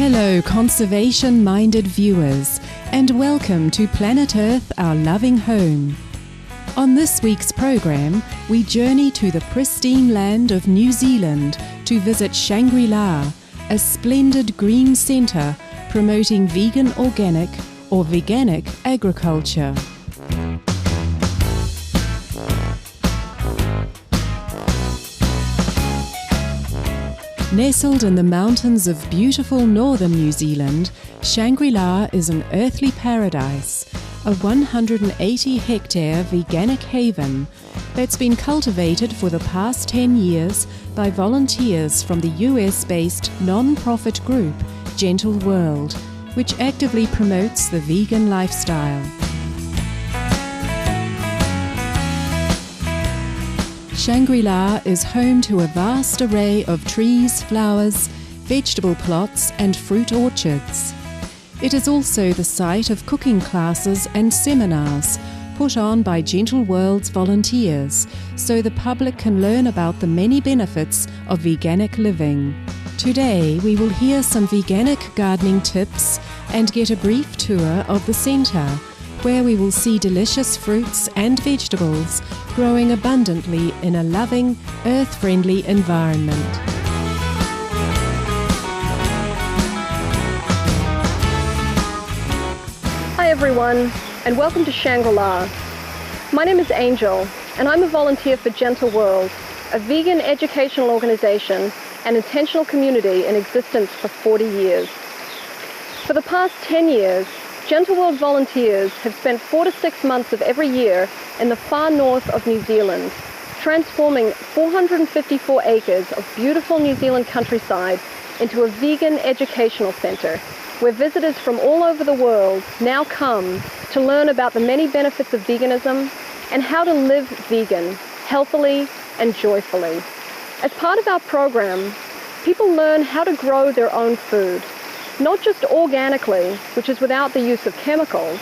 Hello, conservation-minded viewers, and welcome to Planet Earth, our loving home. On this week's program, we journey to the pristine land of New Zealand to visit Shangri-La, a splendid green centre promoting vegan organic or veganic agriculture. Nestled in the mountains of beautiful northern New Zealand, Shangri-La is an earthly paradise, a 180-hectare veganic haven that's been cultivated for the past 10 years by volunteers from the US-based non-profit group Gentle World, which actively promotes the vegan lifestyle. Shangri-La is home to a vast array of trees, flowers, vegetable plots and fruit orchards. It is also the site of cooking classes and seminars put on by Gentle World's volunteers, so the public can learn about the many benefits of veganic living. Today we will hear some veganic gardening tips and get a brief tour of the centre, where we will see delicious fruits and vegetables growing abundantly in a loving, earth-friendly environment. Hi everyone, and welcome to Shangri-La. My name is Angel, and I'm a volunteer for Gentle World, a vegan educational organization and intentional community in existence for 40 years. For the past 10 years, Gentle World volunteers have spent 4 to 6 months of every year in the far north of New Zealand, transforming 454 acres of beautiful New Zealand countryside into a vegan educational centre, where visitors from all over the world now come to learn about the many benefits of veganism and how to live vegan, healthily and joyfully. As part of our program, people learn how to grow their own food, not just organically, which is without the use of chemicals,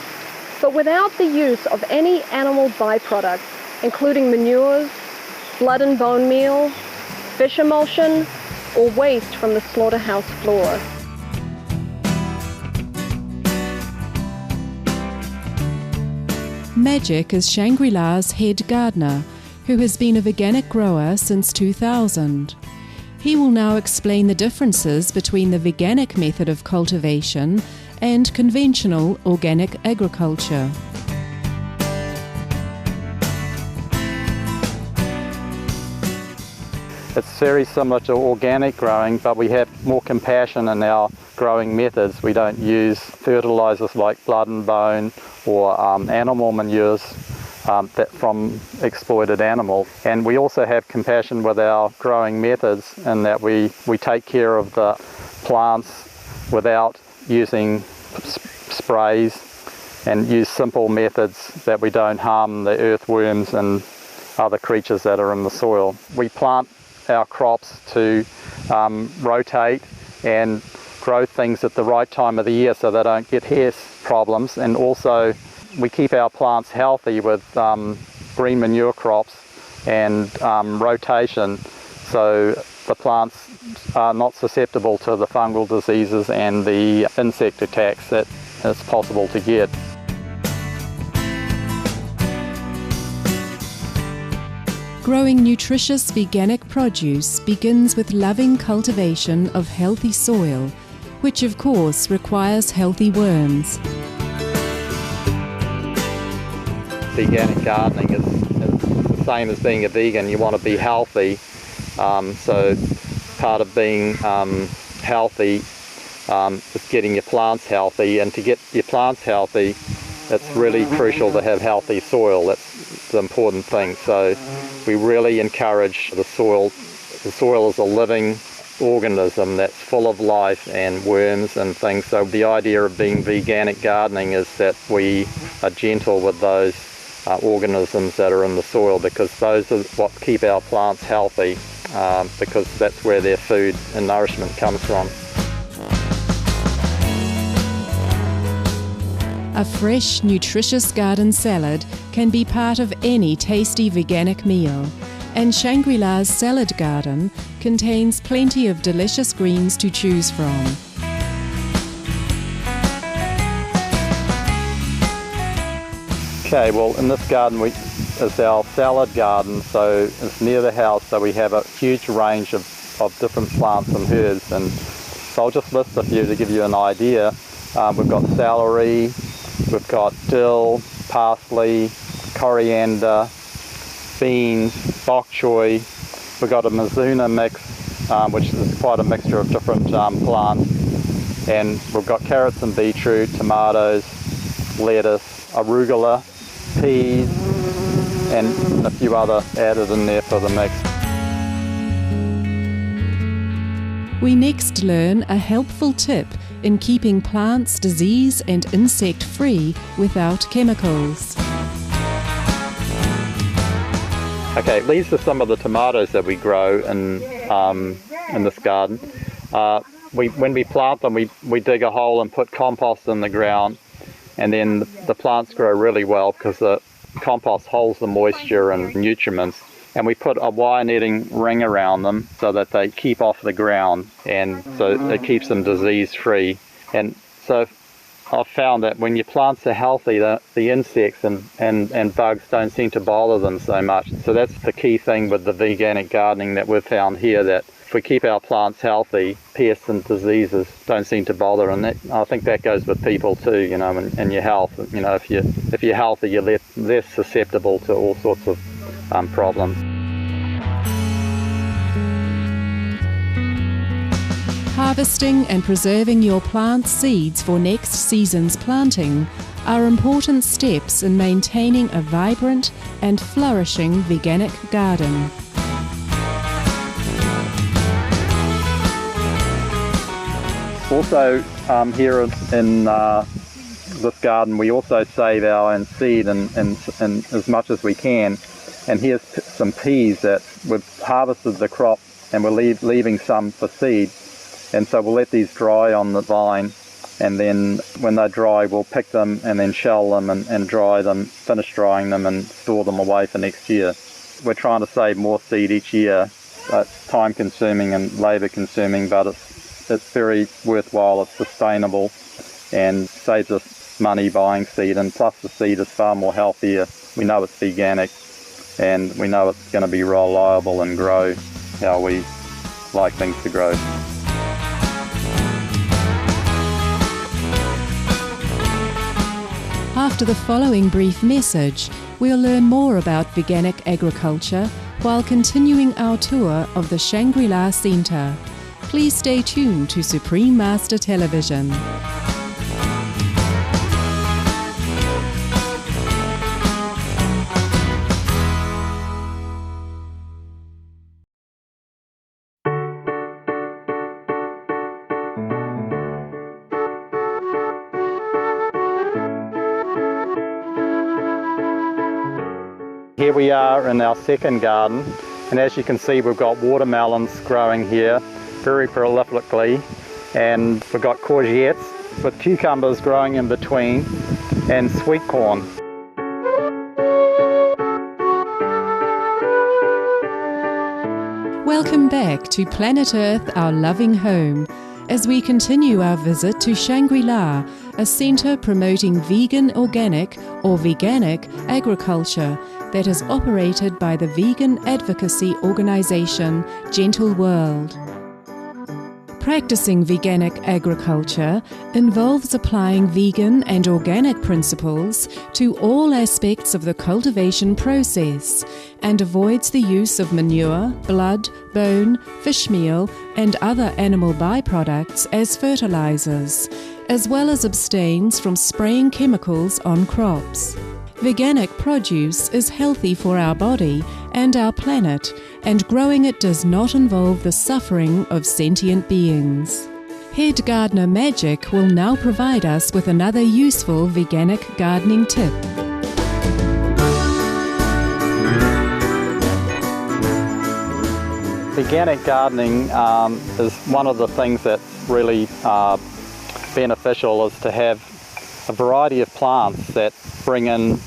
but without the use of any animal byproducts, including manures, blood and bone meal, fish emulsion, or waste from the slaughterhouse floor. Magic is Shangri-La's head gardener, who has been a veganic grower since 2000. He will now explain the differences between the veganic method of cultivation and conventional organic agriculture. It's very similar to organic growing, but we have more compassion in our growing methods. We don't use fertilizers like blood and bone or animal manures that from exploited animals. And we also have compassion with our growing methods in that we take care of the plants without using sprays and use simple methods that we don't harm the earthworms and other creatures that are in the soil. We plant our crops to rotate and grow things at the right time of the year so they don't get pest problems, and also we keep our plants healthy with green manure crops and rotation, so the plants are not susceptible to the fungal diseases and the insect attacks that it's possible to get. Growing nutritious veganic produce begins with loving cultivation of healthy soil, which of course requires healthy worms. Veganic gardening is the same as being a vegan. You want to be healthy, so part of being healthy is getting your plants healthy, and to get your plants healthy, it's really crucial to have healthy soil. That's the important thing. So we really encourage the soil. The soil is a living organism that's full of life and worms and things. So the idea of being veganic gardening is that we are gentle with those organisms that are in the soil, because those are what keep our plants healthy, because that's where their food and nourishment comes from. A fresh, nutritious garden salad can be part of any tasty veganic meal, and Shangri-La's salad garden contains plenty of delicious greens to choose from. Okay, well in this garden is our salad garden, so it's near the house, so we have a huge range of different plants and herbs, and so I'll just list a few to give you an idea. We've got celery, we've got dill, parsley, coriander, beans, bok choy. We've got a Mizuna mix, which is quite a mixture of different plants, and we've got carrots and beetroot, tomatoes, lettuce, arugula, peas, and a few other added in there for the mix. We next learn a helpful tip in keeping plants disease and insect free without chemicals. Okay, these are some of the tomatoes that we grow in this garden. When we plant them, we dig a hole and put compost in the ground, and then the plants grow really well because the compost holds the moisture and nutriments. And we put a wire netting ring around them so that they keep off the ground, and so it keeps them disease free. And so I've found that when your plants are healthy, the insects and bugs don't seem to bother them so much. So that's the key thing with the veganic gardening that we've found here, that if we keep our plants healthy, pests and diseases don't seem to bother. And that, I think that goes with people too, you know, and your health. You know, if you're healthy, you're less susceptible to all sorts of problems. Harvesting and preserving your plant seeds for next season's planting are important steps in maintaining a vibrant and flourishing veganic garden. Also, here in this garden, we also save our own seed and as much as we can. And here's some peas that we've harvested the crop, and we're leaving some for seed. And so we'll let these dry on the vine, and then when they're dry, we'll pick them and then shell them and dry them, finish drying them and store them away for next year. We're trying to save more seed each year. It's time consuming and labor consuming, but it's very worthwhile, it's sustainable, and saves us money buying seed, and plus the seed is far more healthier. We know it's veganic, and we know it's going to be reliable and grow how we like things to grow. After the following brief message, we'll learn more about veganic agriculture while continuing our tour of the Shangri-La Centre. Please stay tuned to Supreme Master Television. Here we are in our second garden, and as you can see, we've got watermelons growing here very prolifically, and we've got courgettes with cucumbers growing in between, and sweet corn. Welcome back to Planet Earth, our loving home, as we continue our visit to Shangri-La, a centre promoting vegan organic or veganic agriculture that is operated by the vegan advocacy organisation Gentle World. Practicing veganic agriculture involves applying vegan and organic principles to all aspects of the cultivation process and avoids the use of manure, blood, bone, fish meal and other animal byproducts as fertilizers, as well as abstains from spraying chemicals on crops. Veganic produce is healthy for our body and our planet, and growing it does not involve the suffering of sentient beings. Head Gardener Magic will now provide us with another useful veganic gardening tip. Veganic gardening is one of the things that's really beneficial, is to have a variety of plants that bring in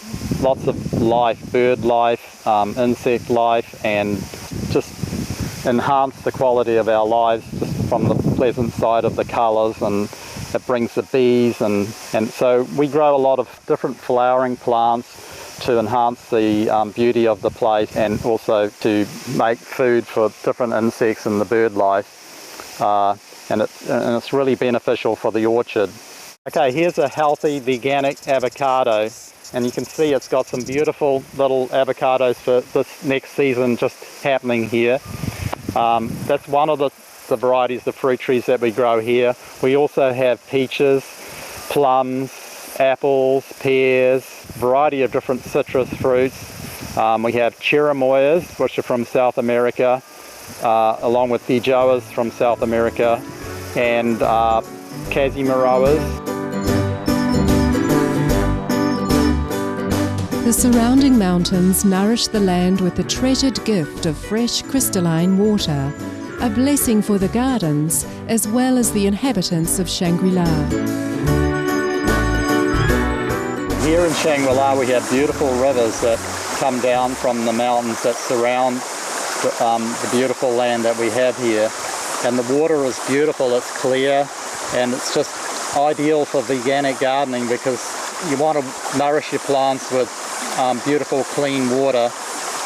lots of life, bird life, insect life, and just enhance the quality of our lives just from the pleasant side of the colours, and it brings the bees, and so we grow a lot of different flowering plants. to enhance the beauty of the place and also to make food for different insects and the bird life. And it's really beneficial for the orchard. Okay, here's a healthy veganic avocado, and you can see it's got some beautiful little avocados for this next season just happening here. That's one of the varieties of fruit trees that we grow here. We also have peaches, plums, apples, pears, a variety of different citrus fruits. We have cherimoyas, which are from South America, along with feijoas from South America, and casimaroas. The surrounding mountains nourish the land with the treasured gift of fresh crystalline water, a blessing for the gardens as well as the inhabitants of Shangri-La. Here in Shangri-La we have beautiful rivers that come down from the mountains that surround the beautiful land that we have here. And the water is beautiful, it's clear, and it's just ideal for veganic gardening because you want to nourish your plants with beautiful clean water,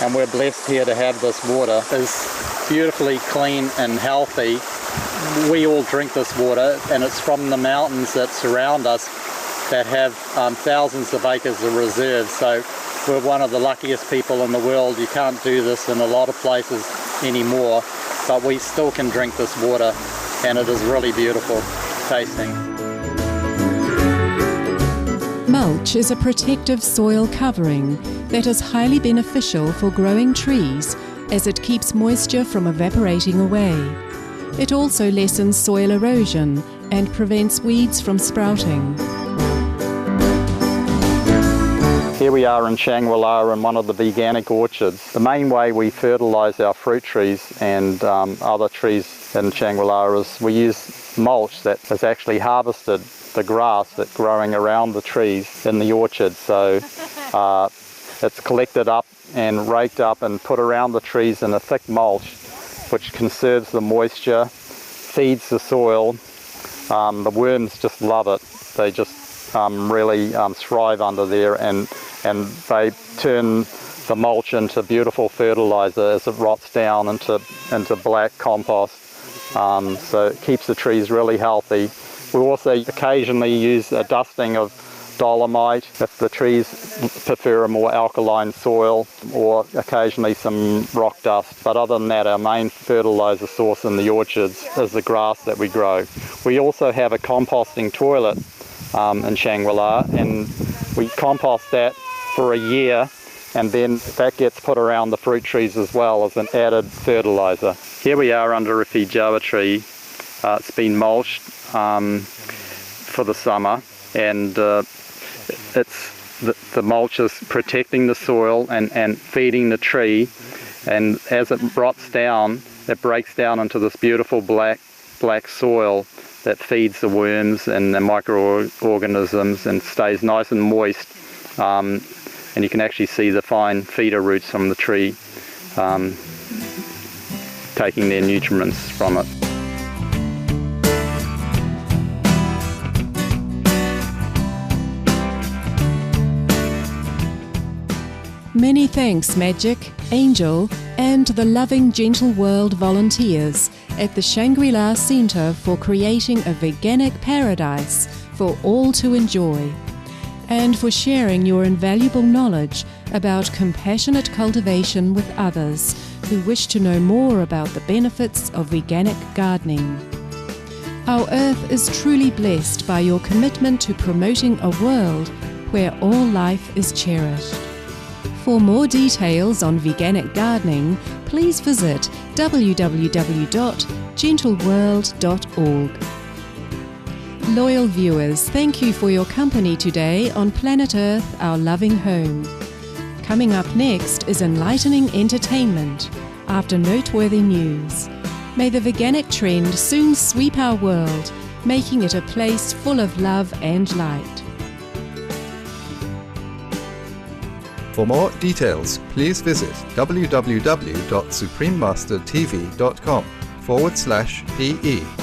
and we're blessed here to have this water. It's beautifully clean and healthy. We all drink this water, and it's from the mountains that surround us that have thousands of acres of reserves. So we're one of the luckiest people in the world. You can't do this in a lot of places anymore, but we still can drink this water, and it is really beautiful tasting. Mulch is a protective soil covering that is highly beneficial for growing trees as it keeps moisture from evaporating away. It also lessens soil erosion and prevents weeds from sprouting. Here we are in Shangri-La in one of the veganic orchards. The main way we fertilise our fruit trees and other trees in Shangri-La is we use mulch that is actually harvested, the grass that's growing around the trees in the orchard. So it's collected up and raked up and put around the trees in a thick mulch, which conserves the moisture, feeds the soil. The worms just love it. They just really thrive under there, and they turn the mulch into beautiful fertilizer as it rots down into black compost. So it keeps the trees really healthy. We also occasionally use a dusting of dolomite if the trees prefer a more alkaline soil, or occasionally some rock dust. But other than that, our main fertilizer source in the orchards is the grass that we grow. We also have a composting toilet in Shangri-La, and we compost that for a year, and then that gets put around the fruit trees as well as an added fertilizer. Here we are under a feijoa tree. It's been mulched for the summer, and the mulch is protecting the soil and feeding the tree, and as it rots down, it breaks down into this beautiful black soil that feeds the worms and the microorganisms and stays nice and moist. And you can actually see the fine feeder roots from the tree taking their nutriments from it. Many thanks, Magic, Angel, and the Loving Gentle World volunteers at the Shangri-La Centre for creating a veganic paradise for all to enjoy, and for sharing your invaluable knowledge about compassionate cultivation with others who wish to know more about the benefits of veganic gardening. Our earth is truly blessed by your commitment to promoting a world where all life is cherished. For more details on veganic gardening, please visit www.gentleworld.org. Loyal viewers, thank you for your company today on Planet Earth, our loving home. Coming up next is enlightening entertainment after noteworthy news. May the veganic trend soon sweep our world, making it a place full of love and light. For more details, please visit www.suprememastertv.com/PE.